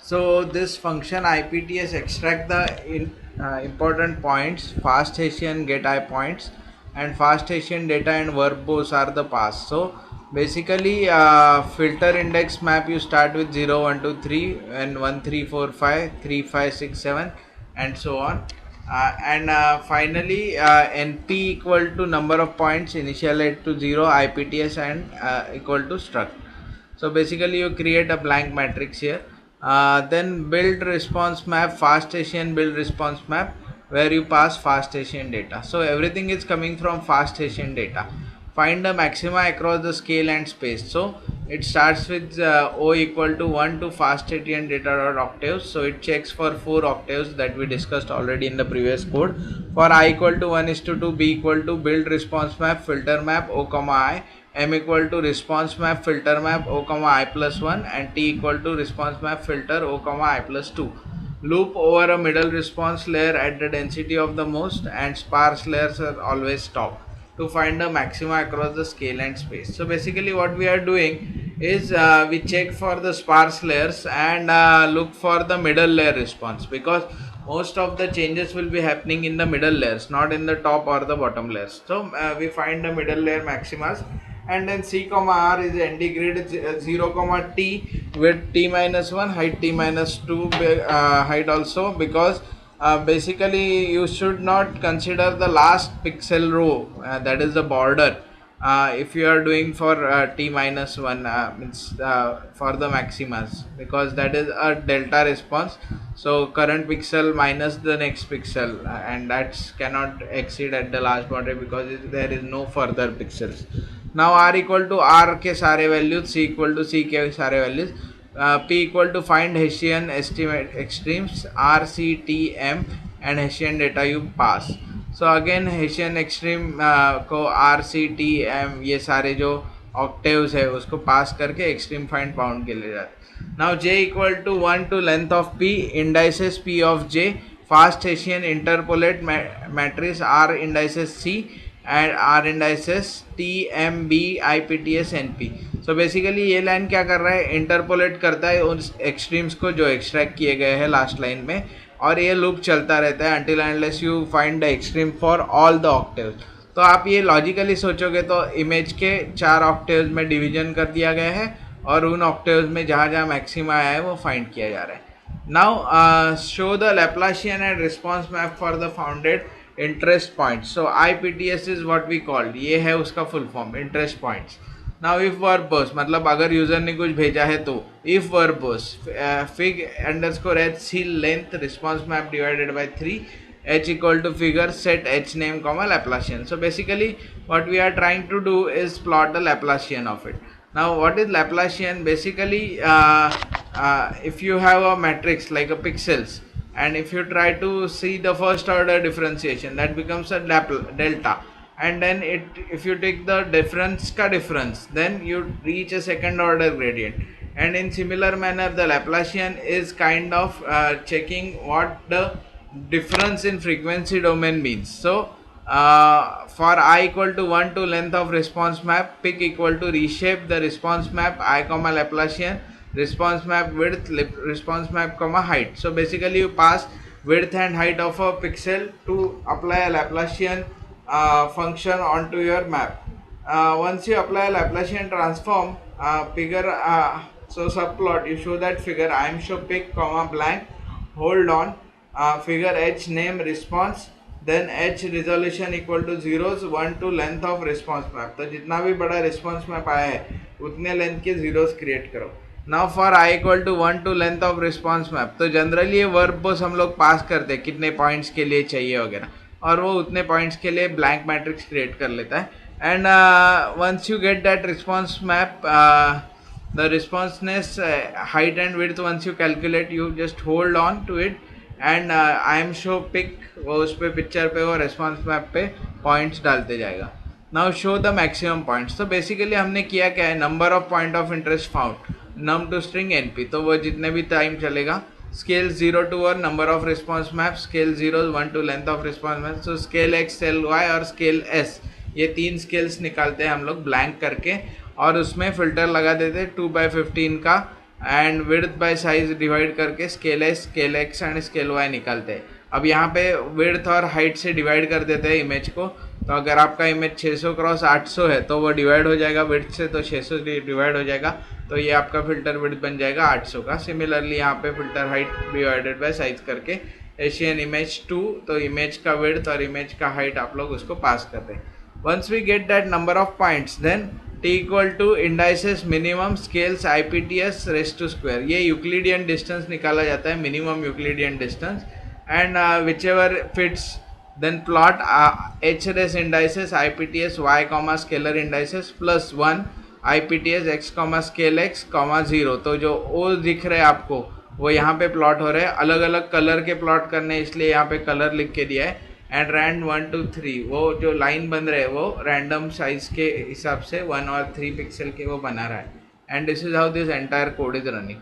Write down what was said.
So this function IPTS extract the important points, fast Hessian get I points, and fast Hessian data and verbose are the pass. So basically filter index map, you start with 0 1 2 3 and 1 3 4 5 3 5 6 7 and so on. And finally NP equal to number of points initialized to 0 IPTS and equal to struct. So basically you create a blank matrix here. Then build response map, fast Asian build response map, where you pass fast Asian data. So everything is coming from fast Asian data. Find the maxima across the scale and space. So it starts with O equal to 1 to fast Asian data dot octaves. So it checks for 4 octaves that we discussed already in the previous code. For I equal to 1 is to 2, B equal to build response map, filter map, O comma I, M equal to response map filter map O comma I plus 1, and T equal to response map filter O comma I plus 2. Loop over a middle response layer at the density of the most, and sparse layers are always top to find the maxima across the scale and space. So basically what we are doing is we check for the sparse layers and look for the middle layer response, because most of the changes will be happening in the middle layers, not in the top or the bottom layers. So we find the middle layer maximas, and then C comma R is integrated 0 comma T with T minus 1 height, T minus 2 height also, because basically you should not consider the last pixel row, that is the border, if you are doing for T minus 1 means for the maximas, because that is a delta response. So current pixel minus the next pixel, and that cannot exceed at the last border, because there is no further pixels. Now R equal to R के सारे values, C equal to C के सारे values, P equal to find Hessian estimate extremes R C T M and Hessian data you pass. So again Hessian extreme को R C T M ये सारे जो octaves है उसको पास करके extreme find bound के लिए जाते. Now J equal to 1 to length of P, indices P of J, fast Hessian interpolate matrix R indices C and R indices T M B I P T S N P. So basically ये line क्या कर रहा है, interpolate करता है उन extremes को जो एक्सट्रैक्ट किए गए हैं लास्ट लाइन में, और ये लूप चलता रहता है until unless you find the extreme for all the octaves. तो आप ये लॉजिकली सोचोगे तो इमेज के 4 ऑक्टेव्स में डिवीजन कर दिया गया है, और उन ऑक्टेव्स में जहाँ जहाँ मैक्सिमा आया है वो फाइंड किया जा रहा है. Now show the Laplacian and response map for the founded interest points. So IPTS is what we called, ये है उसका full form, interest points. Now if verbose, मतलब अगर यूजर ने कुछ भेजा है तो if verbose fig underscore h c length response map divided by 3 h equal to figure set h name comma Laplacian. So basically what we are trying to do is plot the Laplacian of it. Now what is Laplacian? Basically if you have a matrix like a pixels, and if you try to see the first order differentiation, that becomes a delta, and then if you take the difference ka difference, then you reach a second order gradient. And in similar manner the Laplacian is kind of checking what the difference in frequency domain means. So for I equal to 1 to length of response map, pick equal to reshape the response map I comma Laplacian, response map width, response map comma height. So basically you pass width and height of a pixel to apply a Laplacian function onto your map. Once you apply a Laplacian transform, figure so subplot, you show that figure I am show pick comma blank, hold on, figure h name response, then h resolution equal to zeros 1 to length of response map. तो जितना भी बड़ा response map आया है उतने length के zeros create करो. Now for I equal to 1 to length of response map, तो जनरली ये वर्बोस हम लोग पास करते हैं कितने पॉइंट्स के लिए चाहिए वगैरह, और वो उतने पॉइंट्स के लिए ब्लैंक मैट्रिक्स क्रिएट कर लेता है. And once you get that response map, the responseness height and width, once you calculate, you just hold on to it and I am show pick, वो उस पे पिक्चर पे वो response map पे points डालते जाएगा. Now show the maximum points. तो basically हमने किया क्या है, number of point of interest found num to string NP, तो वो जितने भी टाइम चलेगा. Scale 0 to 1 number of response map, scale 0 1 to length of response map. So scale X, scale Y और स्केल S, ये 3 स्केल्स निकालते हैं हम लोग ब्लैंक करके, और उसमें फिल्टर लगा देते 2/15 का and width by size divide करके scale S, scale X and scale Y निकालते हैं। अब यहाँ पे विड्थ और हाइट से डिवाइड कर देते हैं इमेज को। तो अगर आपका इमेज 600 क्रॉस 800 है तो वो डिवाइड हो जाएगा विड्थ से, तो 600 डिवाइड हो जाएगा, तो ये आपका फिल्टर विड्थ बन जाएगा 800 का। सिमिलरली यहाँ पे filter height divided by size करके एशियन इमेज 2, तो इमेज का विड्थ और इमेज का हाइट आप लोग उसको पास कर दें। Once we get that number of points then t equal to indices minimum scales IPTS raise to square, ये यूक्लिडियन डिस्टेंस निकाला जाता है, minimum Euclidean distance, and whichever fits then plot h raise indices IPTS y comma scalar indices plus 1 IPTS x comma scale x comma 0। तो जो ओ दिख रहे हैं आपको वो यहाँ पे प्लॉट हो रहे हैं, अलग अलग कलर के प्लॉट करने, इसलिए यहाँ पे कलर लिख के दिया है। एंड रैंड 1 2 3, वो जो लाइन बन रहे हैं वो रैंडम साइज के हिसाब से 1 और 3 पिक्सल के वो बना रहा है। And this is how this entire code is running.